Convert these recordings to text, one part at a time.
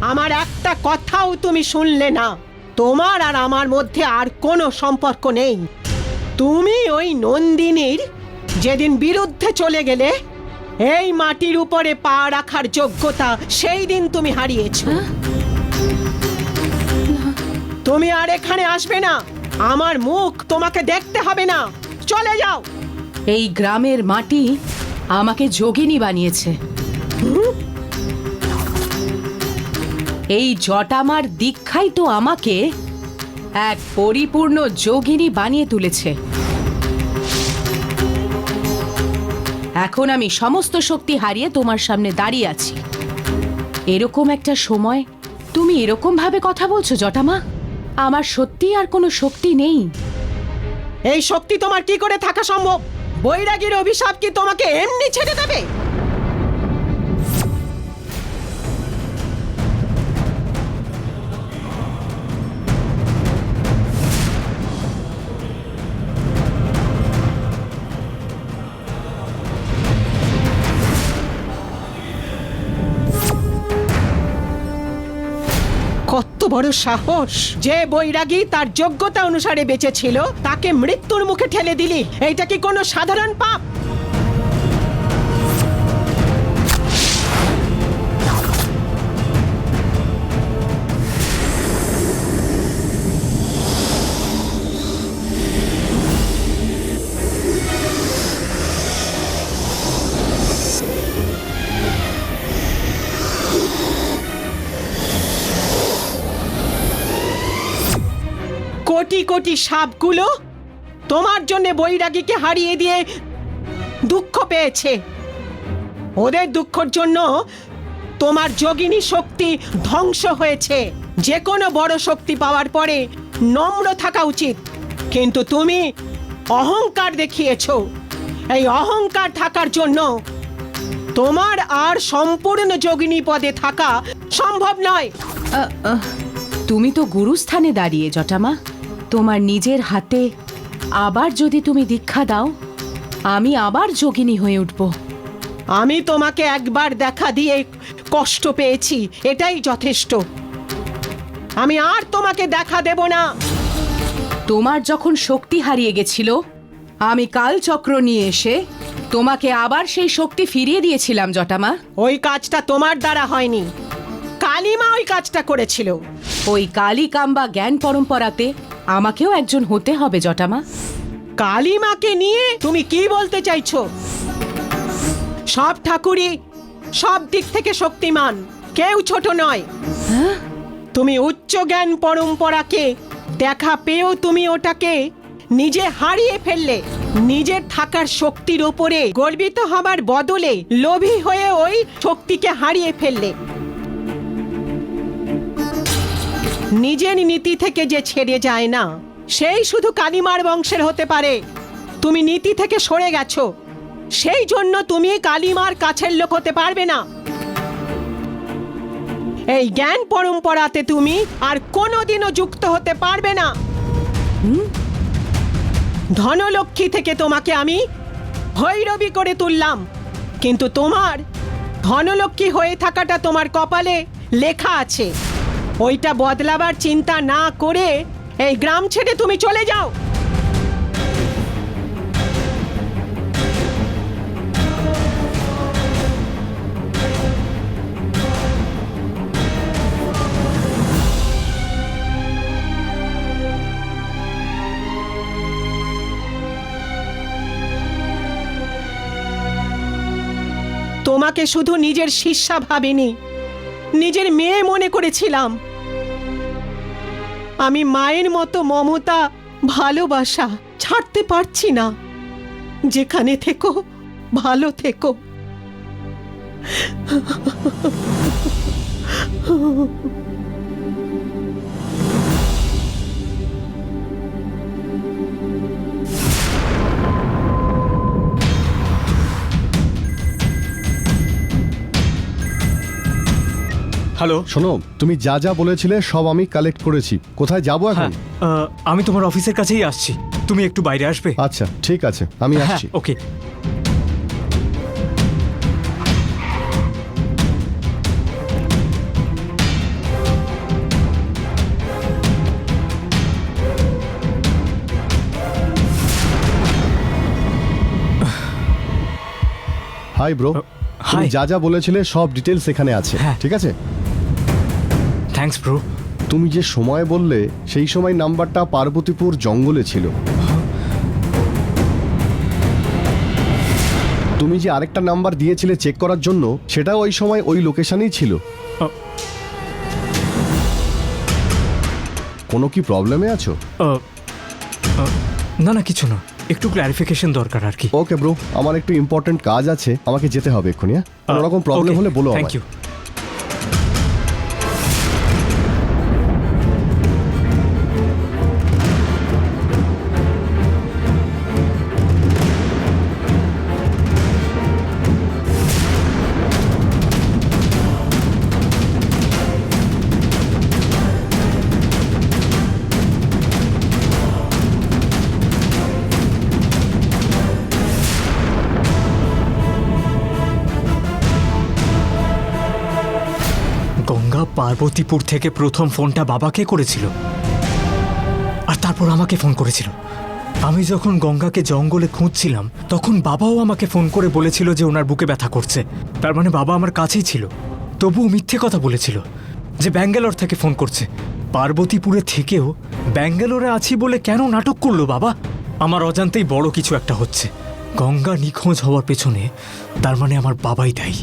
আমার একটা কথাও তুমি শুনলে না। তোমার আর আমার মধ্যে আর কোনো সম্পর্ক নেই। তুমি ওই নন্দিনীর যেদিন বিরুদ্ধে চলে গেলে, এই মাটির উপরে পা রাখার যোগ্যতা সেই দিন তুমি হারিয়েছো। তুমি আর এখানে আসবে না। আমার মুখ তোমাকে দেখতে হবে না। চলে যাও। এই গ্রামের মাটি আমাকে যোগিনী বানিয়েছে। এই জটামার দীক্ষাই তো আমাকে এক পরিপূর্ণ যোগিনী বানিয়ে তুলেছে। এখন আমি সমস্ত শক্তি হারিয়ে তোমার সামনে দাঁড়িয়ে আছি। এরকম একটা সময় তুমি এরকম ভাবে কথা বলছো জটামা? আমার সত্যি আর কোনো শক্তি নেই। এই শক্তি তোমার কি করে থাকা সম্ভব? বৈরাগীর অভিশাপ কি তোমাকে এমনি ছেড়ে দেবে? কত বড় সাহস! যে বৈরাগী তার যোগ্যতা অনুসারে বেঁচে ছিল, তাকে মৃত্যুর মুখে ঠেলে দিলি। এইটা কি কোনো সাধারণ পাপ? কোটি কোটি সাপগুলো তোমার জন্য বৈরাগীকে হারিয়ে দিয়ে দুঃখ পেয়েছে। ওদের দুঃখের জন্য তোমার যোগিনী শক্তি ধ্বংস হয়েছে। যে কোনো বড় শক্তি পাওয়ার পরে নম্র থাকা উচিত, কিন্তু তুমি অহংকার দেখিয়েছো। এই অহংকার থাকার জন্য তোমার আর সম্পূর্ণ যোগিনী পদে থাকা সম্ভব নয়। তুমি তো গুরুস্থানে দাঁড়িয়ে জটামা। তোমার নিজের হাতে আবার যদি তুমি দীক্ষা দাও, আমি আবার যোগিনী হয়ে উঠব। আমি তোমাকে একবার দেখা দিয়ে কষ্ট পেয়েছি, এটাই যথেষ্ট। আমি আর তোমাকে দেখা দেব না। তোমার যখন শক্তি হারিয়ে গেছিল, আমি কালচক্র নিয়ে এসে তোমাকে আবার সেই শক্তি ফিরিয়ে দিয়েছিলাম জটামা। ওই কাজটা তোমার দ্বারা হয়নি, কালিমা ওই কাজটা করেছিল। ওই কালিকাম্বা জ্ঞান পরম্পরাতে আমাকেও একজন হতে হবে জটামা। কালিমাকে নিয়ে তুমি কি বলতে চাইছো? সব ঠাকুরই সব দিক থেকে শক্তিমান, কেউ ছোট নয়। তুমি উচ্চ জ্ঞান পরম্পরাকে দেখা পেয়েও তুমি ওটাকে নিজে হারিয়ে ফেললে। নিজের থাকার শক্তির ওপরে গর্বিত হবার বদলে লোভী হয়ে ওই শক্তিকে হারিয়ে ফেললে। নিজের নীতি থেকে যে ছেড়ে যায় না, সেই শুধু কালিমার বংশের হতে পারে। তুমি নীতি থেকে সরে গেছো, সেই জন্য তুমি কালিমার কাছের লোক হতে পারবে না। এই জ্ঞান পরম্পরাতে তুমি আর কোনোদিনও যুক্ত হতে পারবে না। ধনলক্ষ্মী থেকে তোমাকে আমি ভৈরবী করে তুললাম, কিন্তু তোমার ধনলক্ষ্মী হয়ে থাকাটা তোমার কপালে লেখা আছে। ওইটা বদলাবার চিন্তা না করে এই গ্রাম ছেড়ে তুমি চলে যাও। তোমাকে শুধু নিজের শিষ্যা ভাবিনি, নিজের মেয়ে মনে করেছিলাম। আমি মায়ের মতো মমতা, ভালোবাসা ছাড়তে পারছি না। যেখানে থেকো ভালো থেকো। হ্যালো, শোনো, তুমি যা যা বলেছিলে সব আমি কালেক্ট করেছি। কোথায় যাবো এখন? আমি তোমার অফিসের কাছেই আসছি, তুমি একটু বাইরে আসবে? আচ্ছা ঠিক আছে, আমি হ্যাঁ, আসছি। ওকে। হাই ব্রো, তুমি হাই যা যা বলেছিলে সব ডিটেলস এখানে আছে, হ্যাঁ। ঠিক আছে? Thanks bro. তুমি যে সময় বললে সেই সময় নাম্বারটা পার্বতীপুর জঙ্গলে ছিল। তুমি যে আরেকটা নাম্বার দিয়েছিলে চেক করার জন্য, সেটাও ওই সময় ওই লোকেশনেই ছিল। কোনো কি প্রবলেমে আছো? না না, কিছু না, একটু ক্ল্যারিফিকেশন দরকার আর কি। ওকে ব্রো, আমার একটু ইম্পর্টেন্ট কাজ আছে, আমাকে যেতে হবে এক্ষুনি। হ্যাঁ, কোনো রকম প্রবলেম হলে বলো থ্যাংক আমায়। ইউ। গঙ্গা পার্বতীপুর থেকে প্রথম ফোনটা বাবাকে করেছিল, আর তারপর আমাকে ফোন করেছিল। আমি যখন গঙ্গাকে জঙ্গলে খুঁজছিলাম তখন বাবাও আমাকে ফোন করে বলেছিল যে ওনার বুকে ব্যথা করছে। তার মানে বাবা আমার কাছেই ছিল, তবুও মিথ্যে কথা বলেছিল যে ব্যাঙ্গালোর থেকে ফোন করছে। পার্বতীপুরে থেকেও ব্যাঙ্গালোরে আছি বলে কেন নাটক করলো বাবা? আমার অজান্তেই বড় কিছু একটা হচ্ছে। গঙ্গা নিখোঁজ হওয়ার পেছনে তার মানে আমার বাবাই দায়ী।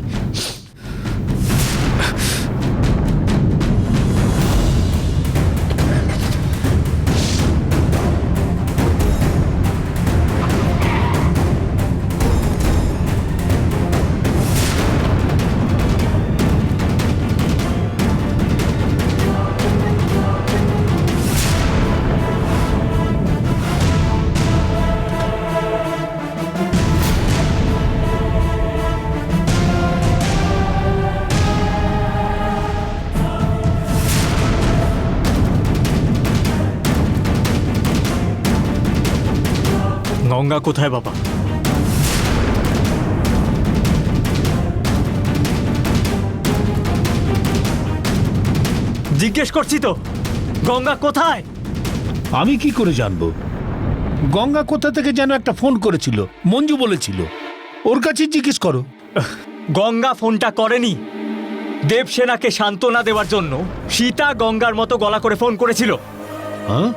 গঙ্গা কোথায় বাবা? জিজ্ঞেস করছি তো, গঙ্গা কোথায়? আমি কি করে জানবো? গঙ্গা কোথা থেকে যেন একটা ফোন করেছিল, মঞ্জু বলেছিল। ওর কাছে জিজ্ঞেস করো। গঙ্গা ফোনটা করেনি। দেবসেনাকে সান্ত্বনা দেওয়ার জন্য সীতা গঙ্গার মতো গলা করে ফোন করেছিল। হ্যাঁ,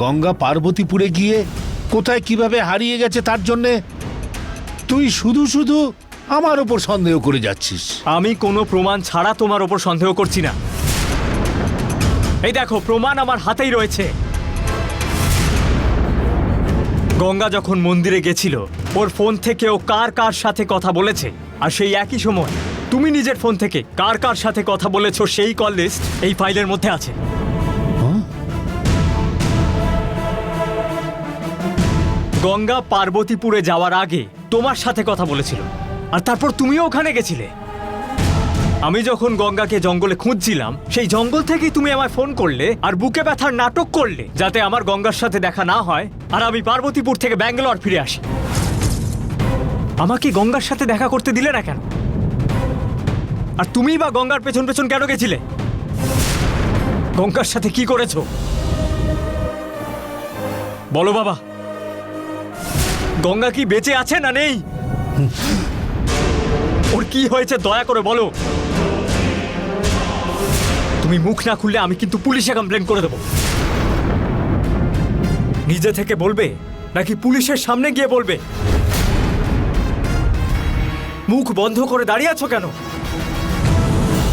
গঙ্গা পার্বতীপুরে গিয়ে কোথায় কিভাবে হারিয়ে গেছে তার জন্যে তুই শুধু শুধু আমার ওপর সন্দেহ করে যাচ্ছিস। আমি কোনো প্রমাণ ছাড়া তোমার ওপর সন্দেহ করছি না। এই দেখো, প্রমাণ আমার হাতেই রয়েছে। গঙ্গা যখন মন্দিরে গেছিল ওর ফোন থেকে ও কার কার সাথে কথা বলেছে, আর সেই একই সময় তুমি নিজের ফোন থেকে কার কার সাথে কথা বলেছো সেই কল লিস্ট এই ফাইলের মধ্যে আছে। গঙ্গা পার্বতীপুরে যাওয়ার আগে তোমার সাথে কথা বলেছিল, আর তারপর তুমিও ওখানে গেছিলে। আমি যখন গঙ্গাকে জঙ্গলে খুঁজছিলাম সেই জঙ্গল থেকেই তুমি আমায় ফোন করলে আর বুকে ব্যথার নাটক করলে যাতে আমার গঙ্গার সাথে দেখা না হয় আর আমি পার্বতীপুর থেকে ব্যাঙ্গালোর ফিরে আসি। আমাকে গঙ্গার সাথে দেখা করতে দিলে না কেন? আর তুমি বা গঙ্গার পেছন পেছন কেন গেছিলে? গঙ্গার সাথে কি করেছো বলো বাবা? গঙ্গা কি বেঁচে আছে না নেই? ওর কি হয়েছে দয়া করে বলো। তুমি মুখ না খুললে আমি কিন্তু পুলিশে কমপ্লেন করে দেব। নিজে থেকে বলবে নাকি পুলিশের সামনে গিয়ে বলবে? মুখ বন্ধ করে দাঁড়িয়ে আছো কেন?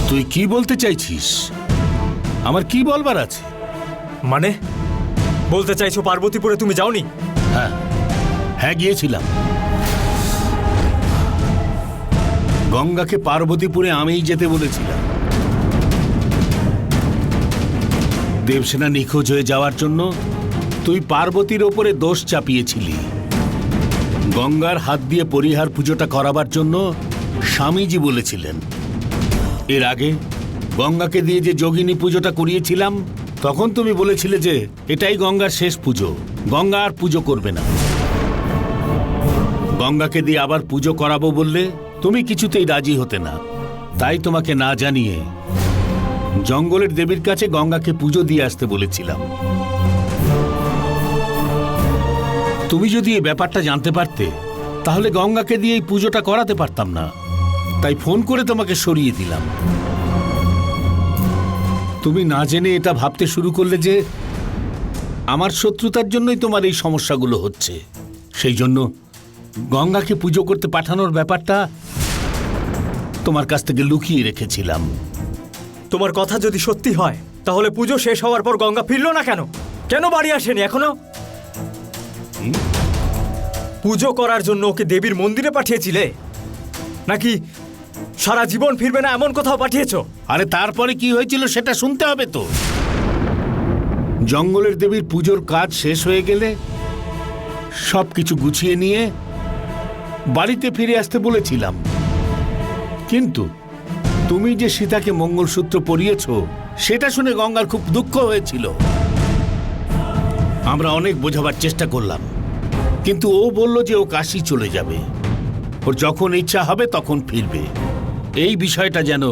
তুই কি বলতে চাইছিস? আমার কি বলবার আছে? মানে বলতে চাইছো পার্বতীপুরে তুমি যাওনি? হ্যাঁ হ্যাঁ, গিয়েছিলাম। গঙ্গাকে পার্বতীপুরে আমিই যেতে বলেছিলাম। দেবসেনা নিখোঁজ হয়ে যাওয়ার জন্য তুই পার্বতীর ওপরে দোষ চাপিয়েছিলি। গঙ্গার হাত দিয়ে পরিহার পুজোটা করাবার জন্য স্বামীজি বলেছিলেন। এর আগে গঙ্গাকে দিয়ে যে যোগিনী পুজোটা করিয়েছিলাম তখন তুমি বলেছিলে যে এটাই গঙ্গার শেষ পুজো, গঙ্গা আর পুজো করবে না। গঙ্গাকে দিয়ে আবার পুজো করাবো বললে তুমি কিছুতেই রাজি হতে না। তাই তোমাকে না জানিয়ে জঙ্গলের দেবীর কাছে গঙ্গাকে পুজো দিয়ে আসতে বলেছিলাম। তুমি যদি এই ব্যাপারটা জানতে পারতে তাহলে গঙ্গাকে দিয়ে এই পুজোটা করাতে পারতাম না, তাই ফোন করে তোমাকে সরিয়ে দিলাম। তুমি না জেনে এটা ভাবতে শুরু করলে যে আমার শত্রুতার জন্যই তোমার এই সমস্যাগুলো হচ্ছে। সেই জন্য গঙ্গাকে পুজো করতে পাঠানোর ব্যাপারটা তোমার কাছ থেকে লুকিয়ে রেখেছিলাম। তোমার কথা যদি সত্যি হয় তাহলে পুজো শেষ হওয়ার পর গঙ্গা ফিরলো না কেন? কেন বাড়ি আসেনি এখনো? পুজো করার জন্য ওকে দেবীর মন্দিরে পাঠিয়েছিলে, নাকি সারা জীবন ফিরবে না এমন কোথাও পাঠিয়েছো? আরে তারপরে কি হয়েছিল সেটা শুনতে হবে তো। জঙ্গলের দেবীর পুজোর কাজ শেষ হয়ে গেলে সবকিছু গুছিয়ে নিয়ে বাড়িতে ফিরে আসতে বলেছিলাম, কিন্তু তুমি যে সীতাকে মঙ্গলসূত্র পরিয়েছো সেটা শুনে গঙ্গার খুব দুঃখ হয়েছিল। আমরা অনেক বোঝাবার চেষ্টা করলাম, কিন্তু ও বলল যে ও কাশী চলে যাবে, ওর যখন ইচ্ছা হবে তখন ফিরবে। এই বিষয়টা যেন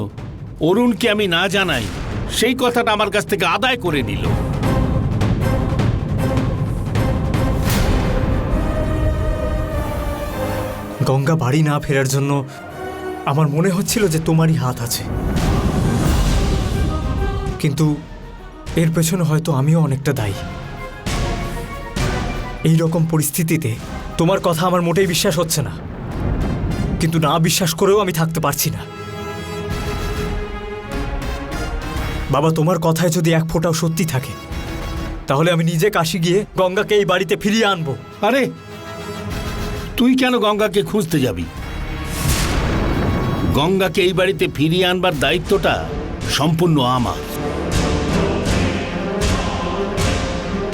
অরুণকে আমি না জানাই সেই কথাটা আমার কাছ থেকে আদায় করে নিল। গঙ্গা বাড়ি না ফেরার জন্য আমার মনে হচ্ছিল যে তোমারই হাত আছে, কিন্তু এর পেছনে হয়তো আমিও অনেকটা দায়ী। এই রকম পরিস্থিতিতে তোমার কথা আমার মোটেই বিশ্বাস হচ্ছে না, কিন্তু না বিশ্বাস করেও আমি থাকতে পারছি না। বাবা, তোমার কথায় যদি এক ফোঁটাও সত্যি থাকে তাহলে আমি নিজে কাশী গিয়ে গঙ্গাকে এই বাড়িতে ফিরিয়ে আনবো। আরে তুই কেন গঙ্গাকে খুঁজতে যাবি? গঙ্গাকে এই বাড়িতে ফিরিয়ে আনবার দায়িত্বটা সম্পূর্ণ আমার।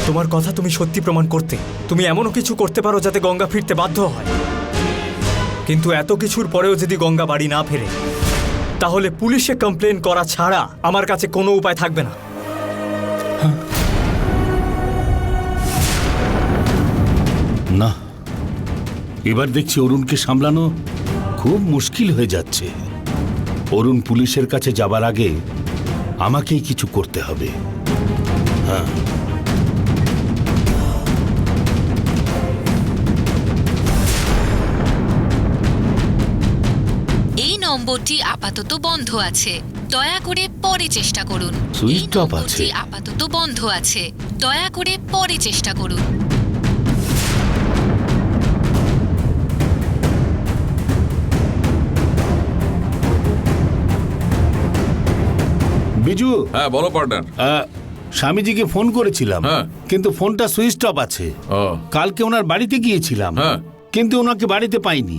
তোমার কথা তুমি সত্যি প্রমাণ করতে তুমি এমনও কিছু করতে পারো যাতে গঙ্গা ফিরতে বাধ্য হয়, কিন্তু এত কিছুর পরেও যদি গঙ্গা বাড়ি না ফেরে তাহলে পুলিশে কমপ্লেন করা ছাড়া আমার কাছে কোনো উপায় থাকবে না। না, এবার দেখছি অরুণকে সামলানো খুব মুশকিল হয়ে যাচ্ছে। অরুণ পুলিশের কাছে যাবার আগে আমাকেই কিছু করতে হবে। হ্যাঁ, এই নম্বরটি আপাতত বন্ধ আছে, দয়া করে পরে চেষ্টা করুন। সুইচ এই অফ আছে। নম্বরটি আপাতত বন্ধ আছে, দয়া করে পরে চেষ্টা করুন। বিজু, হ্যাঁ বলো পার্টনার। স্বামীজিকে ফোন করেছিলাম, হ্যাঁ। কিন্তু ফোনটা সুইচ অফ আছে। ও কালকে ওনার বাড়িতে গিয়েছিলাম, হ্যাঁ। কিন্তু ওনাকে বাড়িতে পাইনি।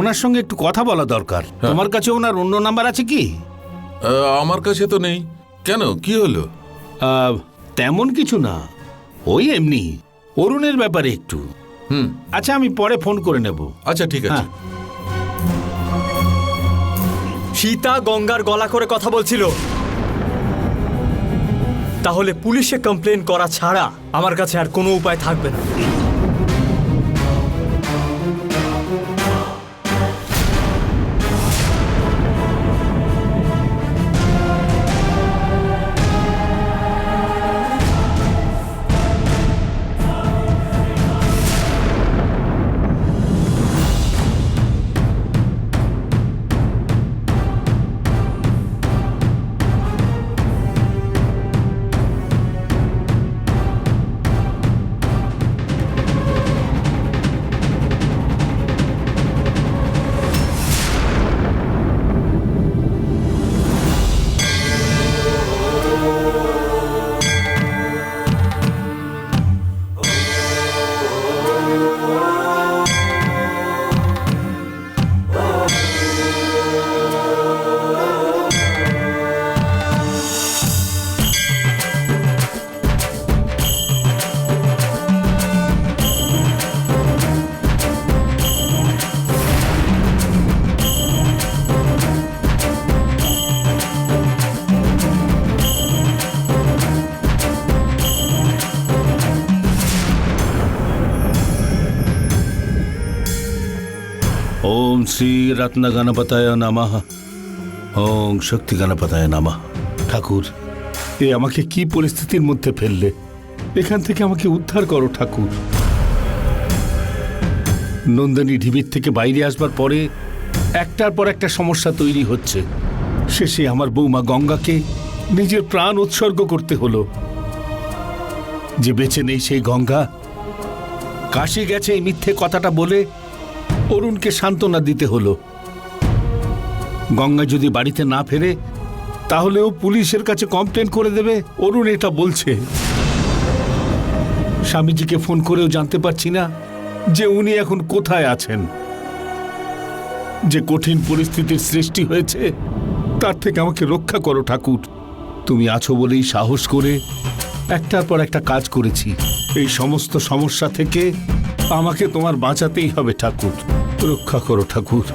ওনার সঙ্গে একটু কথা বলা দরকার। তোমার কাছে ওনার অন্য নাম্বার আছে কি? আমার কাছে তো নেই। কেন, কি হলো? তেমন কিছু না, ওই এমনি অরুণের ব্যাপারে একটু। হুম, আচ্ছা, আমি পরে ফোন করে নেব। আচ্ছা ঠিক আছে। হ্যাঁ। সীতা গঙ্গার গলা করে কথা বলছিল, তাহলে পুলিশে কমপ্লেন করা ছাড়া আমার কাছে আর কোনো উপায় থাকবে না। ওম শ্রী রত্ন গণপতায় নমঃ, ওম শক্তি গণপতায় নমঃ। ঠাকুর, এ আমাকে কি পরিস্থিতির মধ্যে ফেললে? এখান থেকে আমাকে উদ্ধার করো ঠাকুর। নন্দিনী ঢিবির থেকে বাইরে আসবার পরে একটার পর একটা সমস্যা তৈরি হচ্ছে। শেষে আমার বৌমা গঙ্গাকে নিজের প্রাণ উৎসর্গ করতে হলো। যে বেঁচে নেই সেই গঙ্গা কাশি গেছে এই মিথ্যে কথাটা বলে অরুণকে সান্ত্বনা দিতে হলো। গঙ্গা যদি বাড়িতে না ফেরে তাহলেও পুলিশের কাছে কমপ্লেন করে দেবে, অরুণ এটা বলছে। স্বামীজিকে ফোন করেও জানতে পারছি না যে উনি এখন কোথায় আছেন। যে কঠিন পরিস্থিতির সৃষ্টি হয়েছে তার থেকে আমাকে রক্ষা করো ঠাকুর। তুমি আছো বলেই সাহস করে একটার পর একটা কাজ করেছি। এই সমস্ত সমস্যা থেকে আমাকে তোমার বাঁচাতেই হবে ঠাকুর, রক্ষা করো ঠাকুর।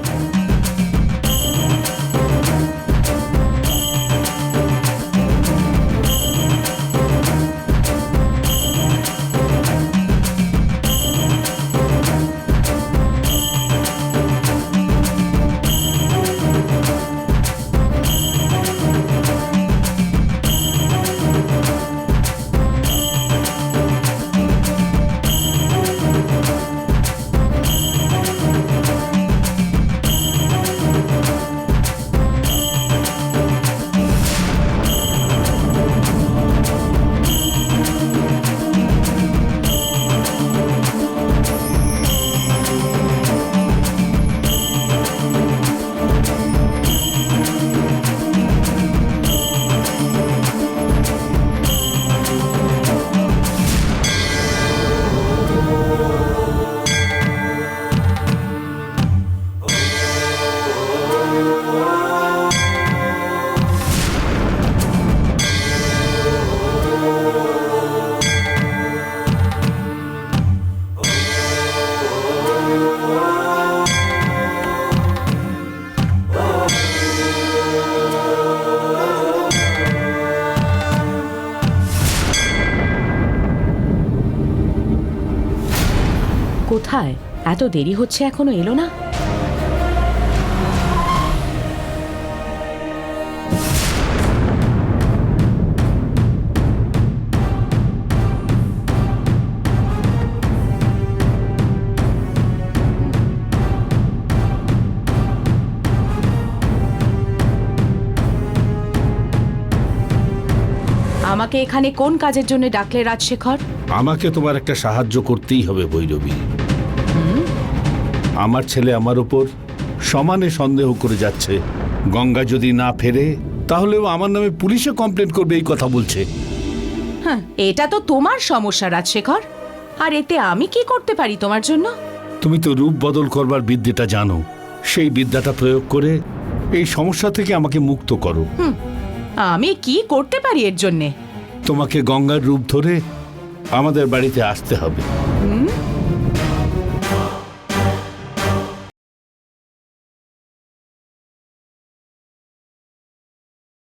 কোথায়? এত দেরি হচ্ছে এখনো এলো না। আমাকে এখানে কোন কাজের জন্য ডাকলে রাজশেখর? আমাকে তোমার একটা সাহায্য করতেই হবে ভৈরবী। আমার ছেলে আমার উপর সমানে সন্দেহ করে যাচ্ছে। গঙ্গা যদি না ফেরে তাহলেও আমার নামে পুলিশে কমপ্লেন করবে এই কথা বলছে। হ্যাঁ, এটা তো তোমার সমস্যা রাজশেখর। আর এতে আমি কি করতে পারি তোমার জন্য? তুমি তো রূপ বদল করবার বিদ্যাটা জানো, সেই বিদ্যাটা প্রয়োগ করে এই সমস্যা থেকে আমাকে মুক্ত করো। আমি কি করতে পারি এর জন্যে? তোমাকে গঙ্গার রূপ ধরে আমাদের বাড়িতে আসতে হবে।